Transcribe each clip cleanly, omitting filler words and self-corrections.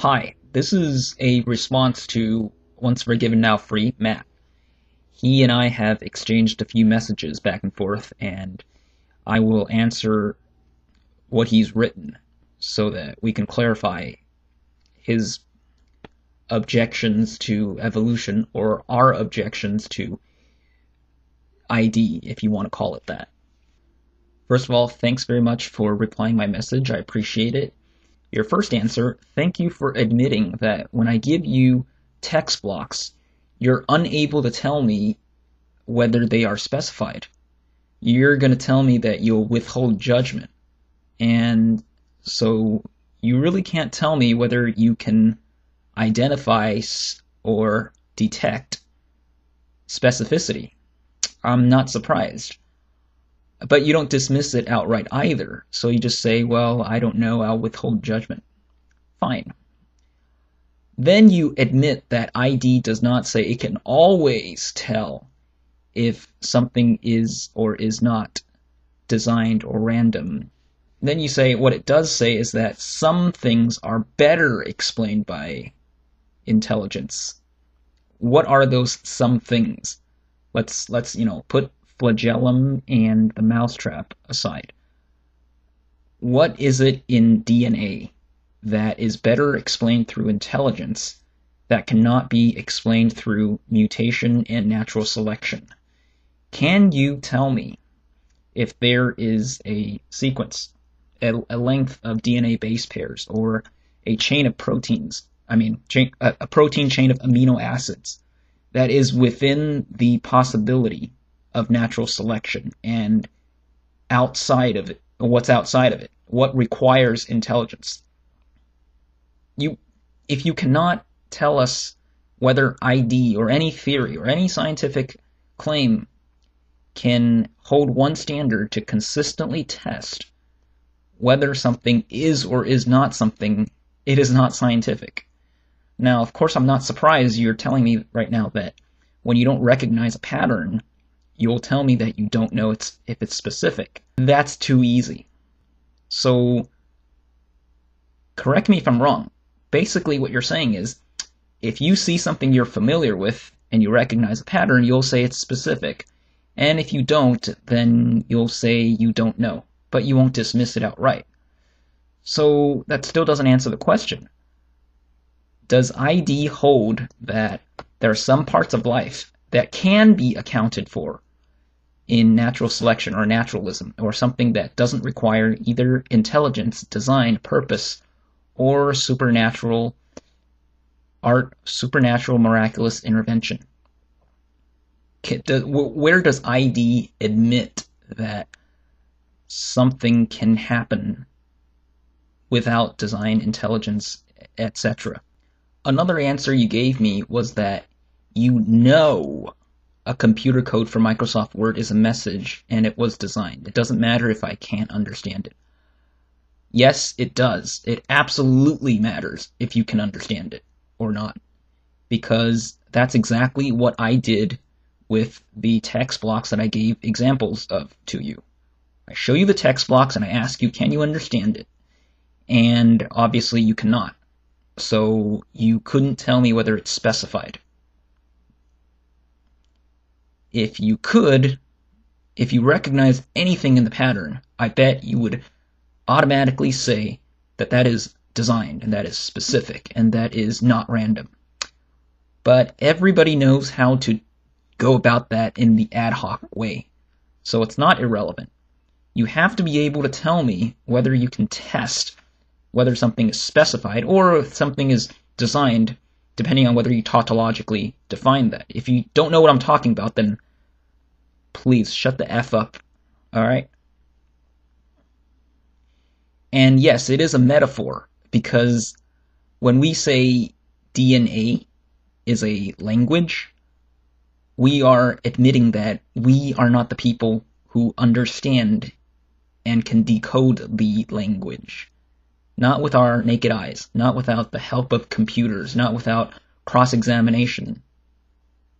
Hi, this is a response to Once Forgiven Now Free, Matt. He and I have exchanged a few messages back and forth, and I will answer what he's written so that we can clarify his objections to evolution, or our objections to ID, if you want to call it that. First of all, thanks very much for replying my message. I appreciate it. Your first answer, thank you for admitting that when I give you text blocks, you're unable to tell me whether they are specified. You're going to tell me that you'll withhold judgment. And so you really can't tell me whether you can identify or detect specificity. I'm not surprised. But you don't dismiss it outright either. So you just say, well, I don't know, I'll withhold judgment. Fine. Then you admit that ID does not say it can always tell if something is or is not designed or random. Then you say what it does say is that some things are better explained by intelligence. What are those some things? Let's put flagellum and the mousetrap aside. What is it in DNA that is better explained through intelligence that cannot be explained through mutation and natural selection? Can you tell me if there is a sequence, a length of DNA base pairs, or a chain of proteins, a protein chain of amino acids that is within the possibility of natural selection and outside of it, or what's outside of it, what requires intelligence? If you cannot tell us whether ID or any theory or any scientific claim can hold one standard to consistently test whether something is or is not something, it is not scientific. Now, of course, I'm not surprised you're telling me right now that when you don't recognize a pattern, you'll tell me that you don't know if it's specific. That's too easy. So, correct me if I'm wrong. Basically, what you're saying is, if you see something you're familiar with and you recognize a pattern, you'll say it's specific. And if you don't, then you'll say you don't know, but you won't dismiss it outright. So, that still doesn't answer the question. Does ID hold that there are some parts of life that can be accounted for in natural selection or naturalism, or something that doesn't require either intelligence, design, purpose, or supernatural art, supernatural miraculous intervention? Where does ID admit that something can happen without design, intelligence, etc.? Another answer you gave me was that you know a computer code for Microsoft Word is a message and it was designed. It doesn't matter if I can't understand it. Yes, it does. It absolutely matters if you can understand it or not, because that's exactly what I did with the text blocks that I gave examples of to you. I show you the text blocks and I ask you, can you understand it? And obviously you cannot. So you couldn't tell me whether it's specified. If you could, if you recognized anything in the pattern, I bet you would automatically say that that is designed, and that is specific, and that is not random. But everybody knows how to go about that in the ad hoc way, so it's not irrelevant. You have to be able to tell me whether you can test whether something is specified or if something is designed, depending on whether you tautologically define that. If you don't know what I'm talking about, then please shut the F up, alright? And yes, it is a metaphor, because when we say DNA is a language, we are admitting that we are not the people who understand and can decode the language. Not with our naked eyes, not without the help of computers, not without cross-examination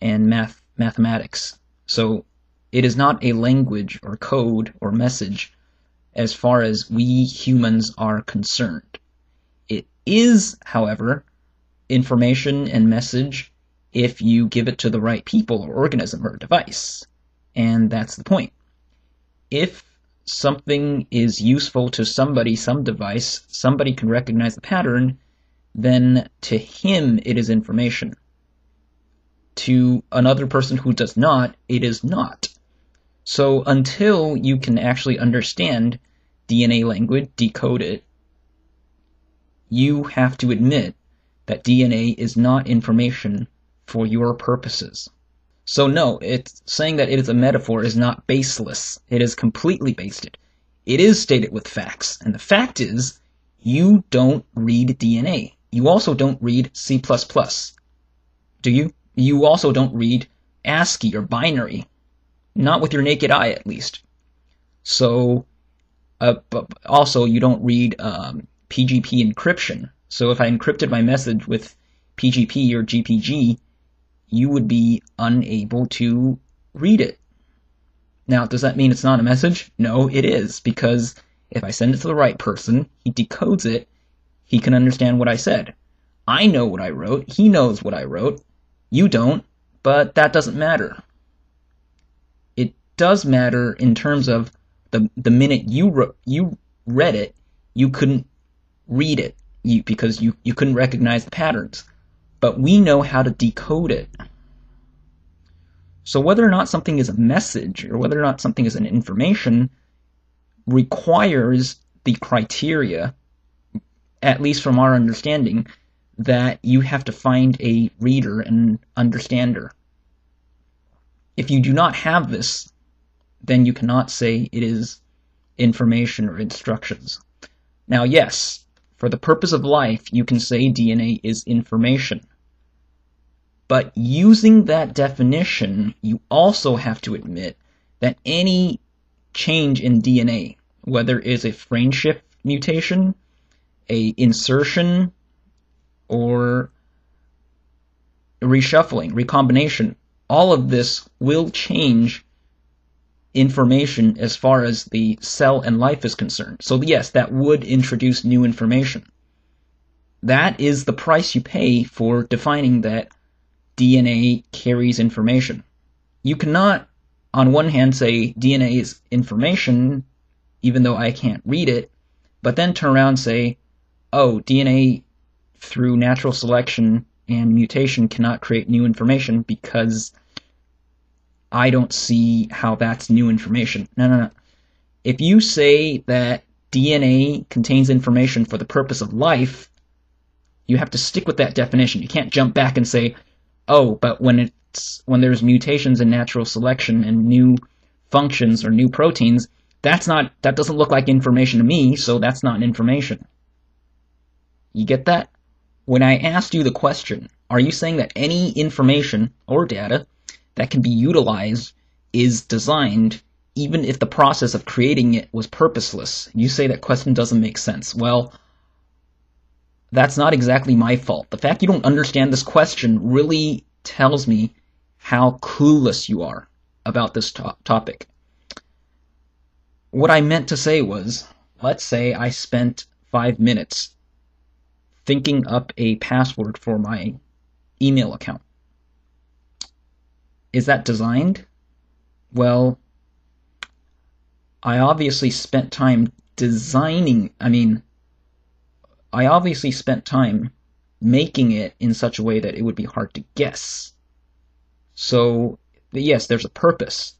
and mathematics. So it is not a language or code or message as far as we humans are concerned. It is, however, information and message if you give it to the right people or organism or device. And that's the point. If something is useful to somebody, some device, somebody can recognize the pattern, then to him it is information. To another person who does not, it is not. So until you can actually understand DNA language, decode it, you have to admit that DNA is not information for your purposes. So no, it's saying that it is a metaphor is not baseless. It is completely based. It is stated with facts. And the fact is, you don't read DNA. You also don't read C++. Do you? You also don't read ASCII or binary. Not with your naked eye, at least. So, but also you don't read PGP encryption. So if I encrypted my message with PGP or GPG, you would be unable to read it. Now, does that mean it's not a message? No, it is, because if I send it to the right person, he decodes it, he can understand what I said. I know what I wrote, he knows what I wrote, you don't, but that doesn't matter. It does matter in terms of the minute you read it, you couldn't read it because you couldn't recognize the patterns. But we know how to decode it. So whether or not something is a message or whether or not something is an information requires the criteria, at least from our understanding, that you have to find a reader and understander. If you do not have this, then you cannot say it is information or instructions. Now, yes, for the purpose of life, you can say DNA is information. But using that definition, you also have to admit that any change in DNA, whether it is a frame shift mutation, a insertion, or reshuffling, recombination, all of this will change information as far as the cell and life is concerned. So yes, that would introduce new information. That is the price you pay for defining that DNA carries information. You cannot, on one hand, say DNA is information, even though I can't read it, but then turn around and say, oh, DNA through natural selection and mutation cannot create new information because I don't see how that's new information. No. If you say that DNA contains information for the purpose of life, you have to stick with that definition. You can't jump back and say, oh, but when there's mutations in natural selection and new functions or new proteins, that doesn't look like information to me, so that's not information. You get that? When I asked you the question, are you saying that any information or data that can be utilized is designed, even if the process of creating it was purposeless? You say that question doesn't make sense. Well, that's not exactly my fault. The fact you don't understand this question really tells me how clueless you are about this topic. What I meant to say was, let's say I spent 5 minutes thinking up a password for my email account. Is that designed? Well, I obviously spent time making it in such a way that it would be hard to guess. So, yes, there's a purpose.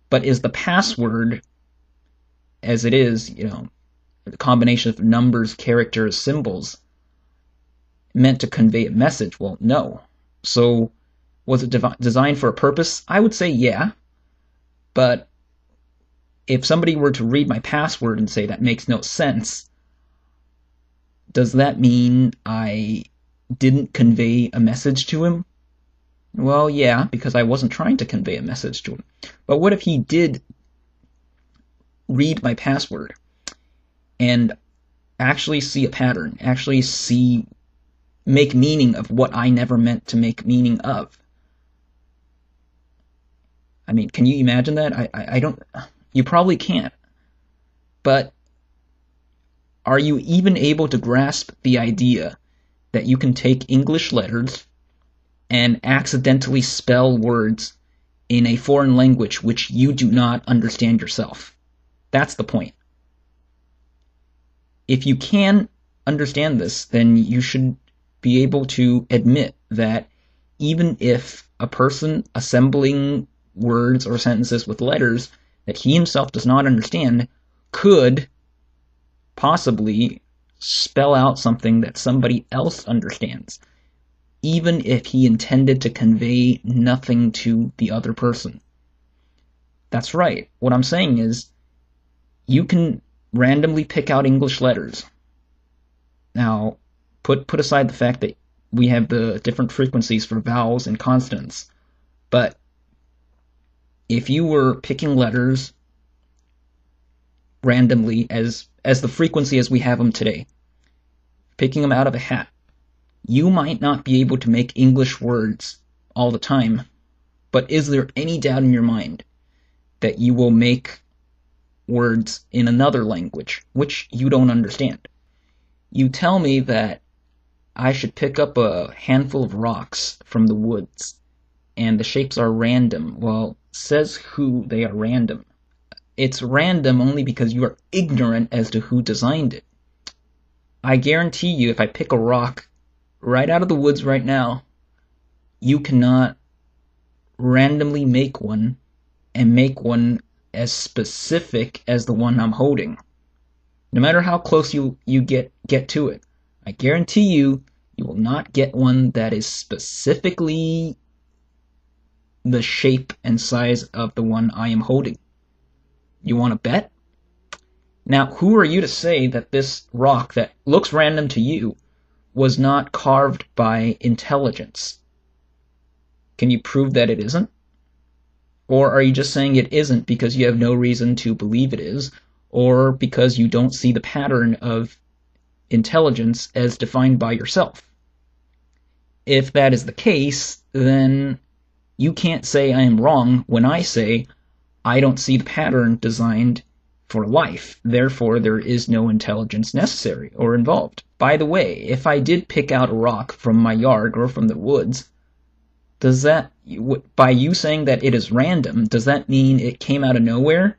But is the password, as it is, the combination of numbers, characters, symbols, meant to convey a message? Well, no. So, was it designed for a purpose? I would say yeah. But if somebody were to read my password and say that makes no sense, does that mean I didn't convey a message to him? Well, yeah, because I wasn't trying to convey a message to him. But what if he did read my password and actually see a pattern, make meaning of what I never meant to make meaning of? I mean, can you imagine that? I don't. You probably can't. But are you even able to grasp the idea that you can take English letters and accidentally spell words in a foreign language which you do not understand yourself. That's the point. If you can understand this, then you should be able to admit that even if a person assembling words or sentences with letters that he himself does not understand could possibly spell out something that somebody else understands, even if he intended to convey nothing to the other person. That's right. What I'm saying is, you can randomly pick out English letters. Now, put aside the fact that we have the different frequencies for vowels and consonants, but if you were picking letters randomly as the frequency as we have them today, picking them out of a hat, you might not be able to make English words all the time, but is there any doubt in your mind that you will make words in another language which you don't understand? You tell me that I should pick up a handful of rocks from the woods and the shapes are random. Well, says who they are random. It's random only because you are ignorant as to who designed it. I guarantee you, if I pick a rock right out of the woods right now, you cannot randomly make one and make one as specific as the one I'm holding. No matter how close you get to it, I guarantee you, you will not get one that is specifically the shape and size of the one I am holding. You want to bet? Now, who are you to say that this rock that looks random to you was not carved by intelligence? Can you prove that it isn't? Or are you just saying it isn't because you have no reason to believe it is, or because you don't see the pattern of intelligence as defined by yourself? If that is the case, then you can't say I am wrong when I say I don't see the pattern designed for life, therefore there is no intelligence necessary or involved. By the way, if I did pick out a rock from my yard or from the woods, does that, by you saying that it is random, does that mean it came out of nowhere?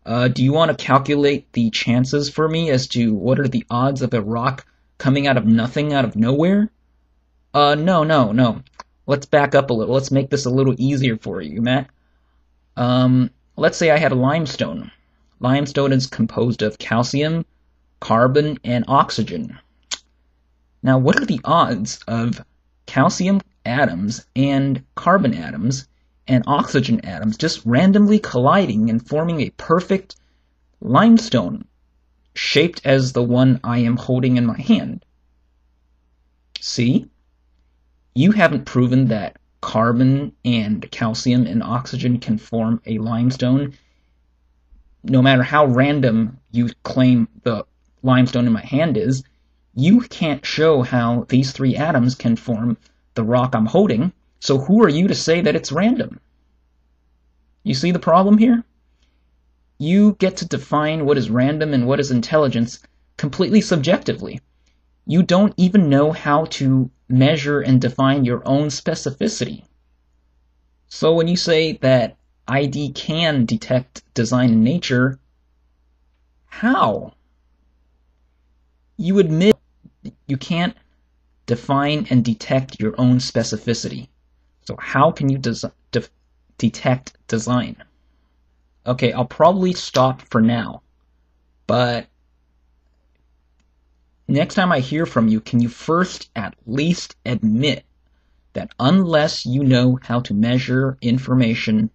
Do you want to calculate the chances for me as to what are the odds of a rock coming out of nothing, out of nowhere? No. Let's back up a little. Let's make this a little easier for you, Matt. Let's say I had a limestone. Limestone is composed of calcium, carbon, and oxygen. Now, what are the odds of calcium atoms and carbon atoms and oxygen atoms just randomly colliding and forming a perfect limestone shaped as the one I am holding in my hand? See? You haven't proven that carbon and calcium and oxygen can form a limestone, no matter how random you claim the limestone in my hand is. You can't show how these three atoms can form the rock I'm holding, so who are you to say that it's random? You see the problem here? You get to define what is random and what is intelligence completely subjectively. You don't even know how to measure and define your own specificity. So when you say that ID can detect design in nature, how? You admit you can't define and detect your own specificity. So how can you detect design? Okay, I'll probably stop for now, but next time I hear from you, can you first at least admit that unless you know how to measure information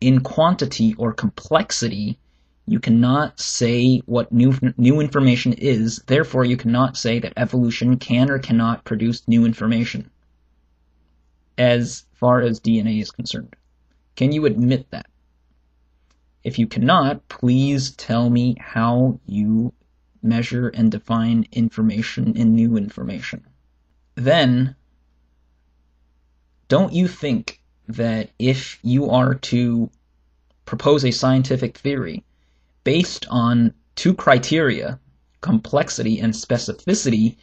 in quantity or complexity, you cannot say what new information is, therefore you cannot say that evolution can or cannot produce new information as far as DNA is concerned. Can you admit that? If you cannot, please tell me how you measure and define information in new information. Then, don't you think that if you are to propose a scientific theory based on two criteria, complexity and specificity,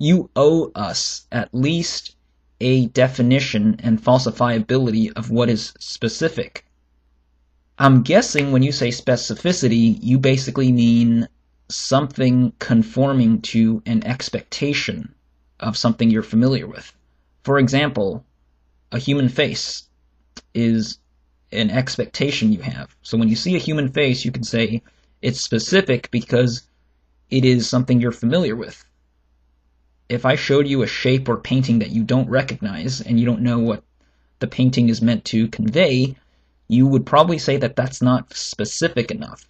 you owe us at least a definition and falsifiability of what is specific. I'm guessing when you say specificity, you basically mean something conforming to an expectation of something you're familiar with. For example, a human face is an expectation you have. So when you see a human face, you can say it's specific because it is something you're familiar with. If I showed you a shape or painting that you don't recognize and you don't know what the painting is meant to convey, you would probably say that that's not specific enough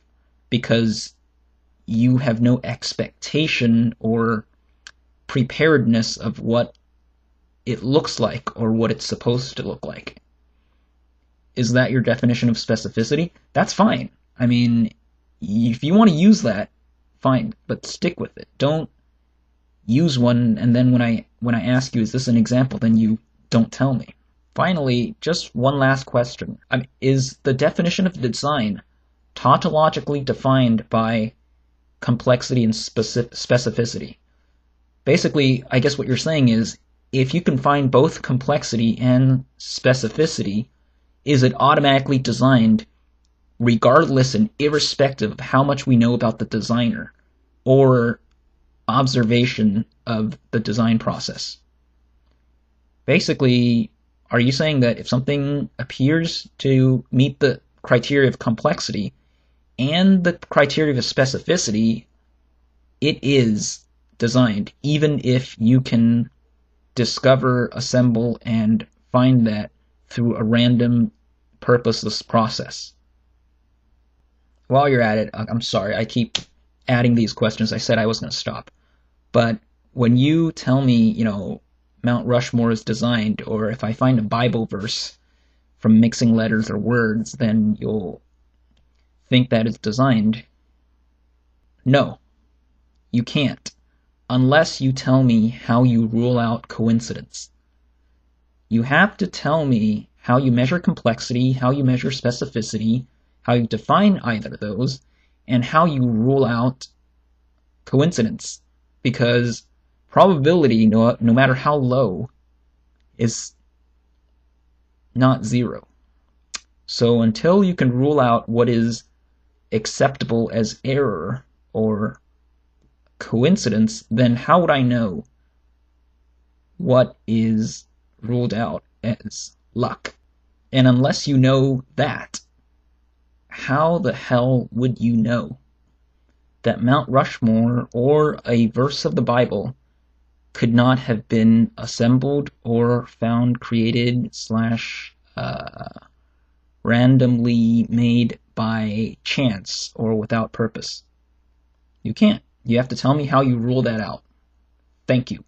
because you have no expectation or preparedness of what it looks like or what it's supposed to look like. Is that your definition of specificity? That's fine. I mean, if you want to use that, fine, but stick with it. Don't use one and then when I ask you, is this an example, then you don't tell me. Finally, just one last question. Is the definition of design tautologically defined by complexity and specificity? Basically, I guess what you're saying is, if you can find both complexity and specificity, is it automatically designed regardless and irrespective of how much we know about the designer or observation of the design process? Basically, are you saying that if something appears to meet the criteria of complexity and the criteria of specificity, it is designed, even if you can discover, assemble, and find that through a random, purposeless process? While you're at it, I'm sorry, I keep adding these questions. I said I was going to stop. But when you tell me, Mount Rushmore is designed, or if I find a Bible verse from mixing letters or words, then you'll think that it's designed. No, you can't, unless you tell me how you rule out coincidence. You have to tell me how you measure complexity, how you measure specificity, how you define either of those, and how you rule out coincidence. Because probability, no matter how low, is not zero. So until you can rule out what is acceptable as error or coincidence, then how would I know what is ruled out as luck? And unless you know that, how the hell would you know that Mount Rushmore or a verse of the Bible could not have been assembled or found, created, / randomly made by chance or without purpose? You can't. You have to tell me how you rule that out. Thank you.